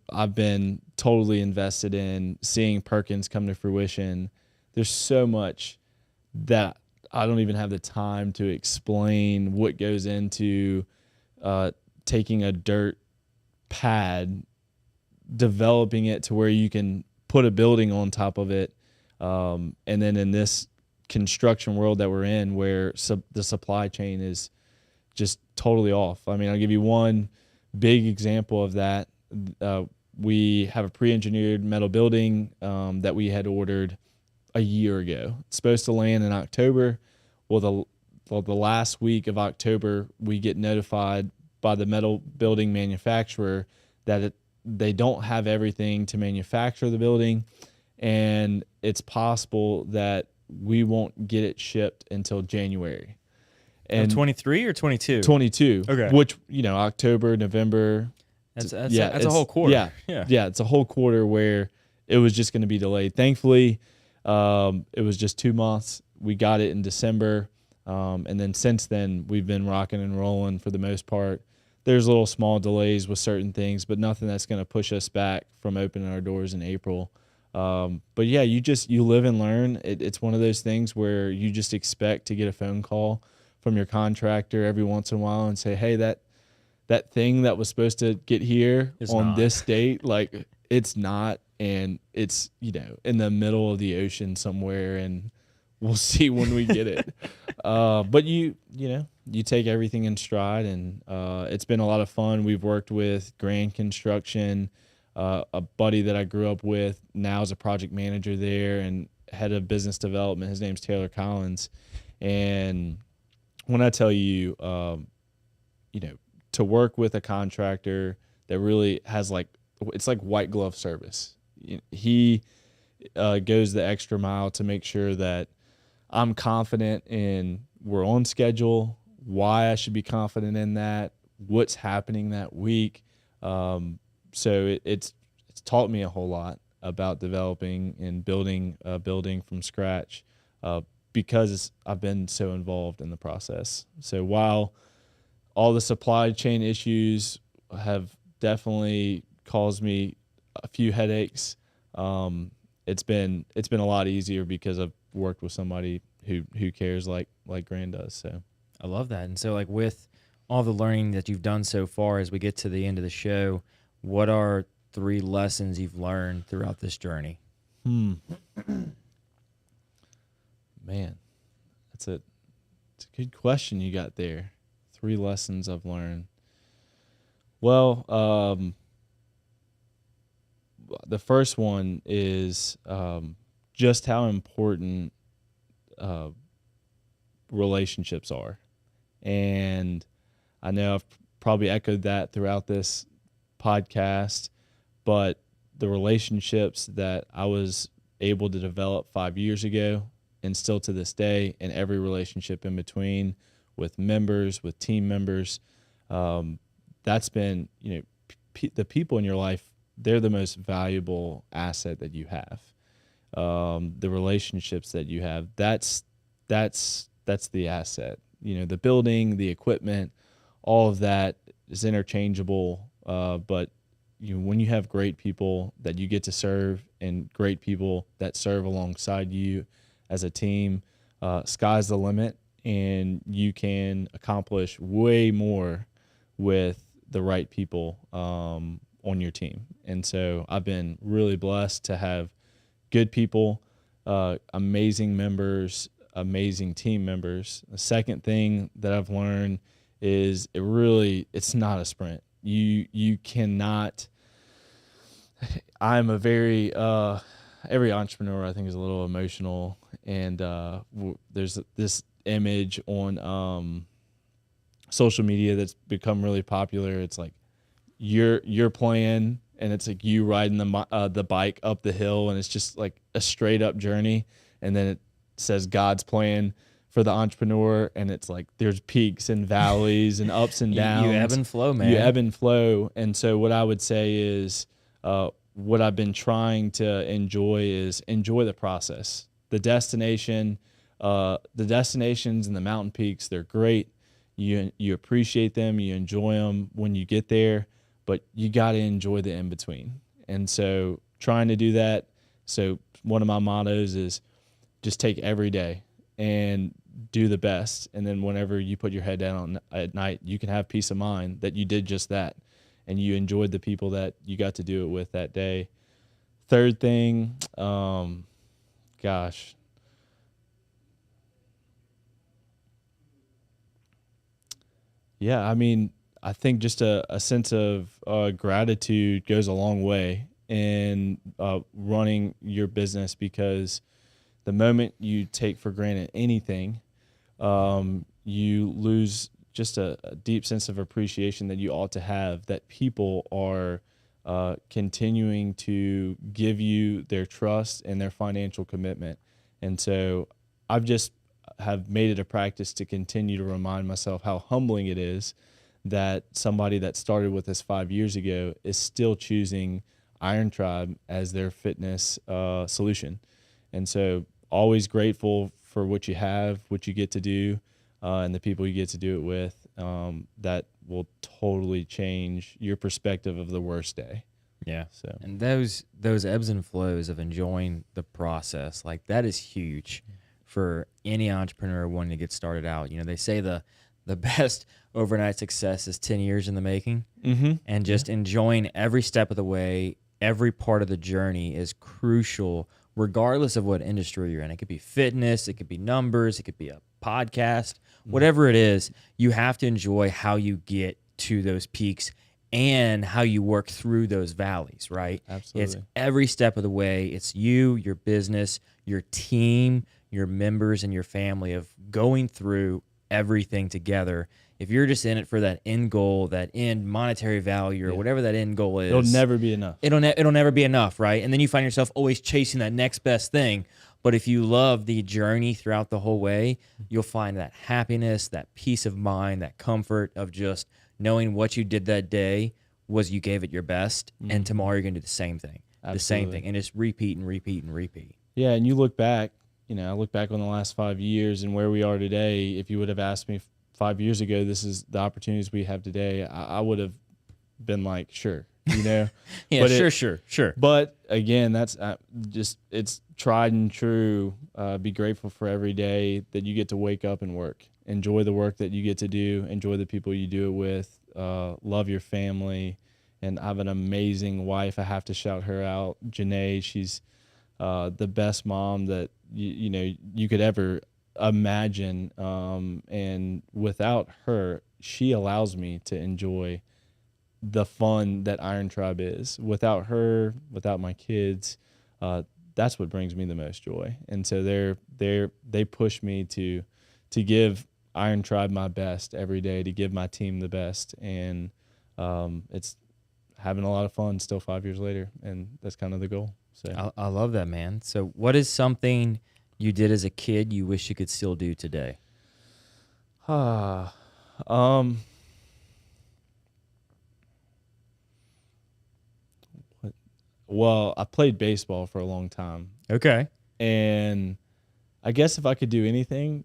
I've been totally invested in seeing Perkins come to fruition. There's so much that I don't even have the time to explain what goes into taking a dirt pad, developing it to where you can put a building on top of it, and then in this construction world that we're in, where the supply chain is just totally off. I mean, I'll give you one big example of that. We have a pre-engineered metal building that we had ordered a year ago. It's supposed to land in October. Well, the last week of October, we get notified by the metal building manufacturer that they don't have everything to manufacture the building, and it's possible that we won't get it shipped until January. And 23 or 22? 22. Okay. Which, October, November. That's a whole quarter. Yeah, it's a whole quarter where it was just going to be delayed. Thankfully, it was just 2 months. We got it in December. And then since then, we've been rocking and rolling for the most part. There's little small delays with certain things, but nothing that's going to push us back from opening our doors in April. But yeah, you live and learn. It's one of those things where you just expect to get a phone call from your contractor every once in a while and say, hey, that thing that was supposed to get here on this date, like it's not, and it's, in the middle of the ocean somewhere, and we'll see when we get it. But you take everything in stride, and it's been a lot of fun. We've worked with Grand Construction. A buddy that I grew up with now is a project manager there and head of business development. His name's Taylor Collins. And when I tell you, to work with a contractor that really has it's like white glove service. He goes the extra mile to make sure that I'm confident in we're on schedule, why I should be confident in that, what's happening that week. So it's taught me a whole lot about developing and building a building from scratch because I've been so involved in the process. So while all the supply chain issues have definitely caused me a few headaches, it's been a lot easier because I've worked with somebody who cares like Gran does. So I love that. And so, like, with all the learning that you've done so far, as we get to the end of the show, what are 3 lessons you've learned throughout this journey? Man, it's a good question you got there. 3 lessons I've learned. Well, the first one is just how important relationships are. And I know I've probably echoed that throughout this podcast, but the relationships that I was able to develop 5 years ago and still to this day, and every relationship in between with members, with team members, that's been, the people in your life, they're the most valuable asset that you have. The relationships that you have, that's the asset. The building, the equipment, all of that is interchangeable. But when you have great people that you get to serve and great people that serve alongside you as a team, sky's the limit, and you can accomplish way more with the right people on your team. And so I've been really blessed to have good people, amazing members, amazing team members. The second thing that I've learned is it's not a sprint. You cannot. I'm a very every entrepreneur, I think, is a little emotional, and there's this image on social media that's become really popular. It's like you're playing, and it's like you riding the bike up the hill, and it's just like a straight up journey, and then it says God's plan for the entrepreneur, and it's like there's peaks and valleys and ups and downs. You ebb and flow, man. You ebb and flow. And so what I would say is what I've been trying to enjoy the process. The destinations and the mountain peaks, they're great. You appreciate them, you enjoy them when you get there, but you got to enjoy the in-between. And so trying to do that. So one of my mottos is just take every day and do the best. And then whenever you put your head down at night, you can have peace of mind that you did just that, and you enjoyed the people that you got to do it with that day. Third thing, yeah, I mean, I think just a sense of gratitude goes a long way in running your business, because the moment you take for granted anything, you lose just a deep sense of appreciation that you ought to have, that people are continuing to give you their trust and their financial commitment. And so I've just have made it a practice to continue to remind myself how humbling it is that somebody that started with us 5 years ago is still choosing Iron Tribe as their fitness solution. And so always grateful for what you have, what you get to do, and the people you get to do it with. That will totally change your perspective of the worst day. Yeah. So, and those ebbs and flows of enjoying the process, like, that is huge for any entrepreneur wanting to get started out. They say the best overnight success is 10 years in the making. mm-hmm. And just enjoying every step of the way, every part of the journey is crucial, regardless of what industry you're in. It could be fitness, it could be numbers, it could be a podcast, whatever it is. You have to enjoy how you get to those peaks and how you work through those valleys, right? Absolutely. It's every step of the way. It's you, your business, your team, your members, and your family, of going through everything together. If you're just in it for that end goal, that end monetary value, or whatever that end goal is, it'll never be enough. It'll never be enough, right? And then you find yourself always chasing that next best thing. But if you love the journey throughout the whole way, you'll find that happiness, that peace of mind, that comfort of just knowing what you did that day was you gave it your best, and tomorrow you're going to do the same thing. Absolutely. The same thing, and just repeat and repeat and repeat. Yeah, and you look back, I look back on the last 5 years and where we are today. If you would have asked me 5 years ago, this is the opportunities we have today, I would have been like, sure, Yeah, Yeah, but sure. But again, that's it's tried and true. Be grateful for every day that you get to wake up and work. Enjoy the work that you get to do. Enjoy the people you do it with. Love your family. And I have an amazing wife. I have to shout her out, Janae. She's the best mom that you could ever imagine. And without her, she allows me to enjoy the fun that Iron Tribe is. Without her, without my kids, that's what brings me the most joy. And so they push me to give Iron Tribe my best every day, to give my team the best, and it's having a lot of fun still 5 years later, and that's kind of the goal. So I love that, man. So what is something you did as a kid you wish you could still do today? Well, I played baseball for a long time, Okay. and I guess if I could do anything,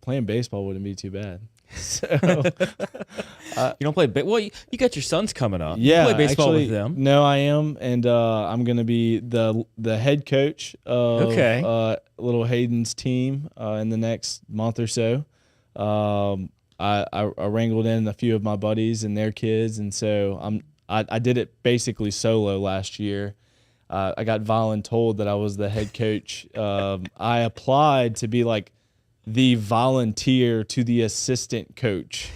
playing baseball wouldn't be too bad. So You don't play well, you got your sons coming up. yeah, You play baseball actually, with them. no, I am, and I'm gonna be the head coach of little Hayden's team in the next month or so. I wrangled in a few of my buddies and their kids, and so I did it basically solo last year. I got voluntold that I was the head coach. I applied to be like the volunteer to the assistant coach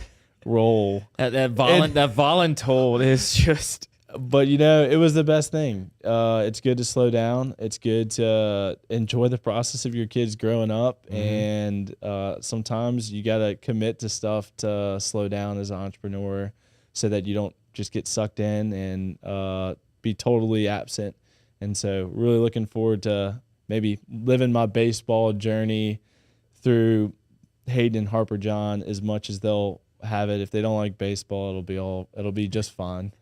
role. That voluntold is just. But it was the best thing. It's good to slow down. It's good to enjoy the process of your kids growing up, and sometimes you gotta commit to stuff to slow down as an entrepreneur, so that you don't just get sucked in and be totally absent. And so, really looking forward to maybe living my baseball journey through Hayden and Harper John as much as they'll have it. If they don't like baseball, it'll be just fine.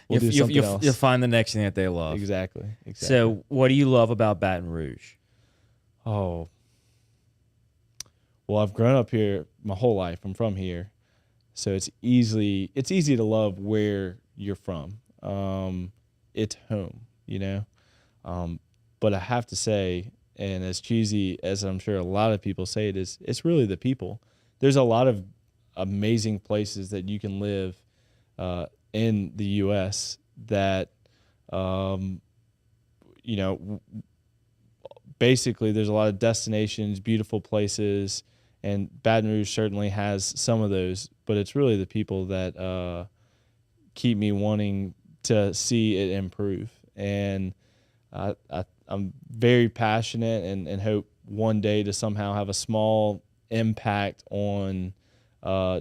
We'll do something else. You'll find the next thing that they love. Exactly. So, what do you love about Baton Rouge? Oh, well, I've grown up here my whole life. I'm from here, so it's easy to love where you're from. It's home, but I have to say, and as cheesy as I'm sure a lot of people say it is, it's really the people. There's a lot of amazing places that you can live in the U.S. that, basically there's a lot of destinations, beautiful places, and Baton Rouge certainly has some of those, but it's really the people that keep me wanting to see it improve. And I'm very passionate and hope one day to somehow have a small impact on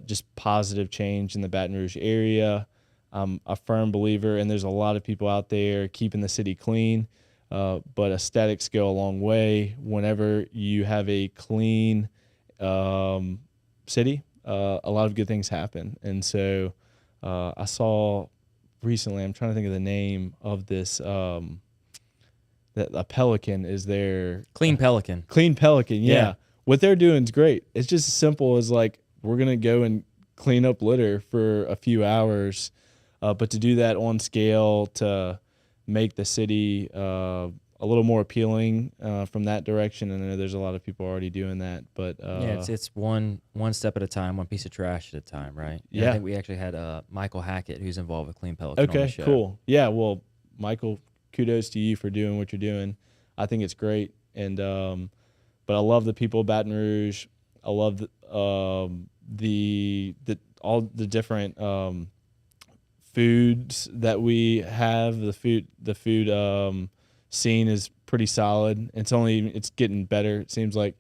just positive change in the Baton Rouge area. I'm a firm believer, and there's a lot of people out there keeping the city clean, but aesthetics go a long way. Whenever you have a clean city, a lot of good things happen. And so I saw recently, I'm trying to think of the name of this, that a Pelican is there. Clean Pelican. Clean Pelican, yeah. Yeah. What they're doing is great. It's just as simple as like, we're going to go and clean up litter for a few hours, but to do that on scale to make the city a little more appealing from that direction. And I know there's a lot of people already doing that, but it's one step at a time, one piece of trash at a time, right? Yeah. I think we actually had Michael Hackett, who's involved with Clean Pelican, on the show. Cool. Yeah, well, Michael, kudos to you for doing what you're doing. I think it's great, and but I love the people of Baton Rouge. I love all the different foods that we have. The food scene is pretty solid. It's getting better. It seems like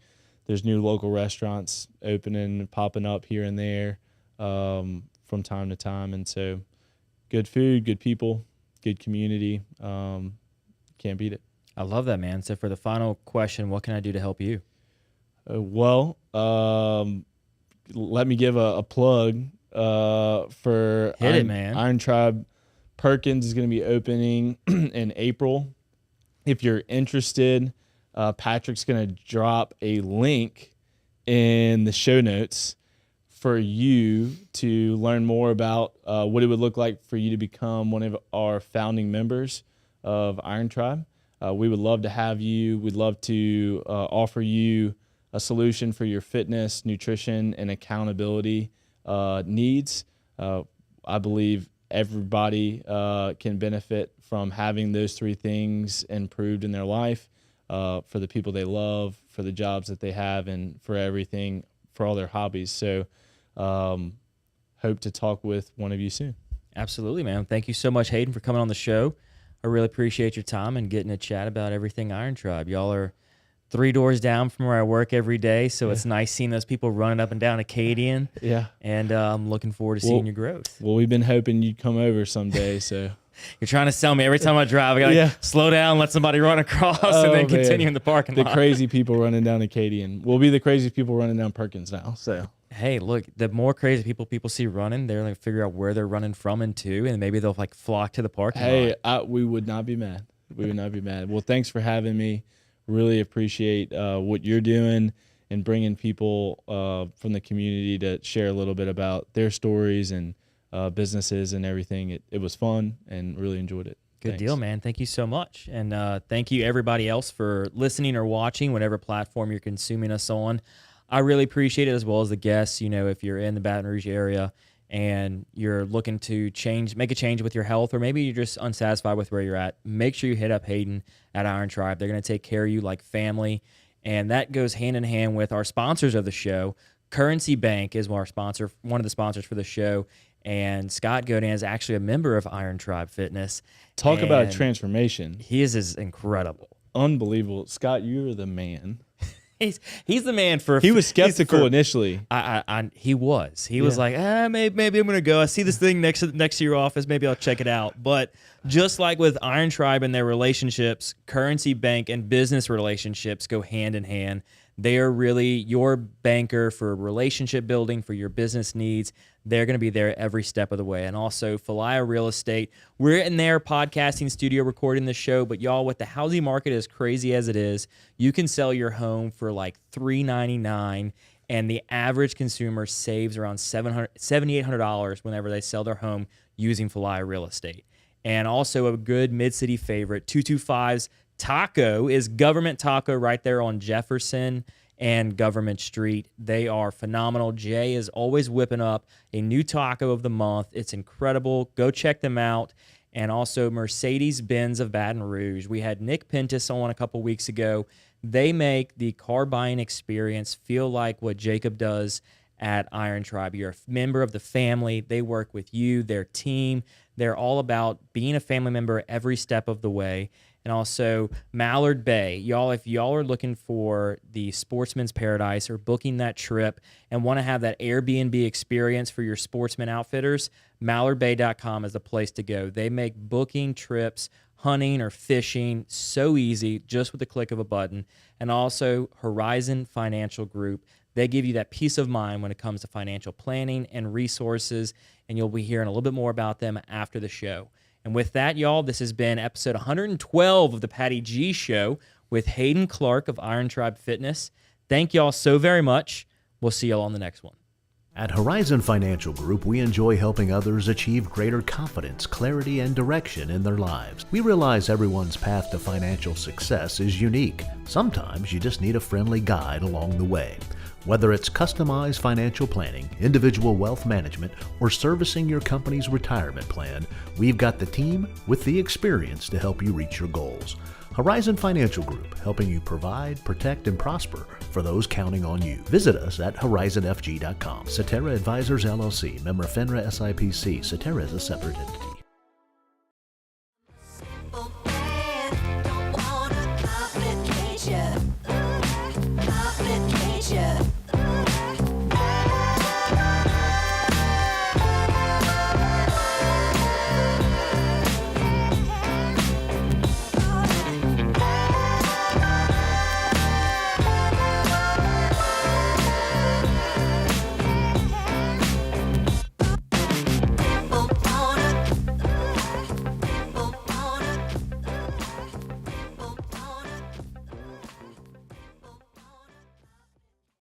there's new local restaurants opening, popping up here and there from time to time, and so good food, good people, good community. Can't beat it. I love that, man. So for the final question, what can I do to help you? Let me give a plug for Hit it, man. Iron Tribe Perkins is going to be opening in April. If you're interested, Patrick's going to drop a link in the show notes for you to learn more about what it would look like for you to become one of our founding members of Iron Tribe. We would love to have you. We'd love to offer you a solution for your fitness, nutrition, and accountability needs. I believe everybody can benefit from having those three things improved in their life, for the people they love, for the jobs that they have, and for everything, for all their hobbies. So hope to talk with one of you soon. Absolutely, man. Thank you so much, Hayden, for coming on the show. I really appreciate your time and getting to chat about everything Iron Tribe. Y'all are 3 doors down from where I work every day, so it's nice seeing those people running up and down Acadian. Yeah. And I'm looking forward to seeing your growth. Well, we've been hoping you'd come over someday, so. You're trying to sell me every time I drive. I gotta slow down, let somebody run across, and then continue in the parking lot. The crazy people running down Acadian. We'll be the crazy people running down Perkins now, so. Hey, look, the more crazy people see running, they're going to figure out where they're running from and to, and maybe they'll like flock to the parking lot. We would not be mad. We would not be mad. Well, thanks for having me. Really appreciate what you're doing and bringing people from the community to share a little bit about their stories and businesses and everything. It was fun and really enjoyed it. Good deal, man. Thank you so much. And thank you everybody else for listening or watching, whatever platform you're consuming us on. I really appreciate it, as well as the guests. You know, if you're in the Baton Rouge area and you're looking to make a change with your health, or maybe you're just unsatisfied with where you're at, make sure you hit up Hayden at Iron Tribe. They're going to take care of you like family, and that goes hand in hand with our sponsors of the show. Currency Bank is our sponsor, one of the sponsors for the show, and Scott Godin is actually a member of Iron Tribe Fitness. Talk about a transformation. He is incredible. Unbelievable. Scott, you're the man. He's the man for. He was skeptical initially. He was like, maybe I'm gonna go. I see this thing next to your office. Maybe I'll check it out. But just like with Iron Tribe and their relationships, Currency Bank and business relationships go hand in hand. They are really your banker for relationship building, for your business needs. They're going to be there every step of the way. And also, Falaya Real Estate. We're in their podcasting studio recording the show, but y'all, with the housing market as crazy as it is, you can sell your home for like $399, and the average consumer saves around $7,800 whenever they sell their home using Falaya Real Estate. And also a good mid-city favorite, 225's Taco is Government Taco right there on Jefferson and Government Street. They are phenomenal. Jay is always whipping up a new taco of the month. It's incredible. Go check them out. And also Mercedes-Benz of Baton Rouge. We had Nick Pentis on a couple weeks ago. They make the car buying experience feel like what Jacob does at Iron Tribe. You're a member of the family. They work with you, their team. They're all about being a family member every step of the way. And also Mallard Bay. Y'all, if y'all are looking for the Sportsman's Paradise or booking that trip and want to have that Airbnb experience for your sportsman outfitters, mallardbay.com is the place to go. They make booking trips, hunting or fishing so easy just with the click of a button. And also Horizon Financial Group. They give you that peace of mind when it comes to financial planning and resources, and you'll be hearing a little bit more about them after the show. And with that, y'all, this has been episode 112 of the Patty G Show with Hayden Clark of Iron Tribe Fitness. Thank y'all so very much. We'll see y'all on the next one. At Horizon Financial Group, we enjoy helping others achieve greater confidence, clarity, and direction in their lives. We realize everyone's path to financial success is unique. Sometimes you just need a friendly guide along the way. Whether it's customized financial planning, individual wealth management, or servicing your company's retirement plan, we've got the team with the experience to help you reach your goals. Horizon Financial Group, helping you provide, protect, and prosper for those counting on you. Visit us at horizonfg.com. Cetera Advisors LLC, member FINRA SIPC. Cetera is a separate entity.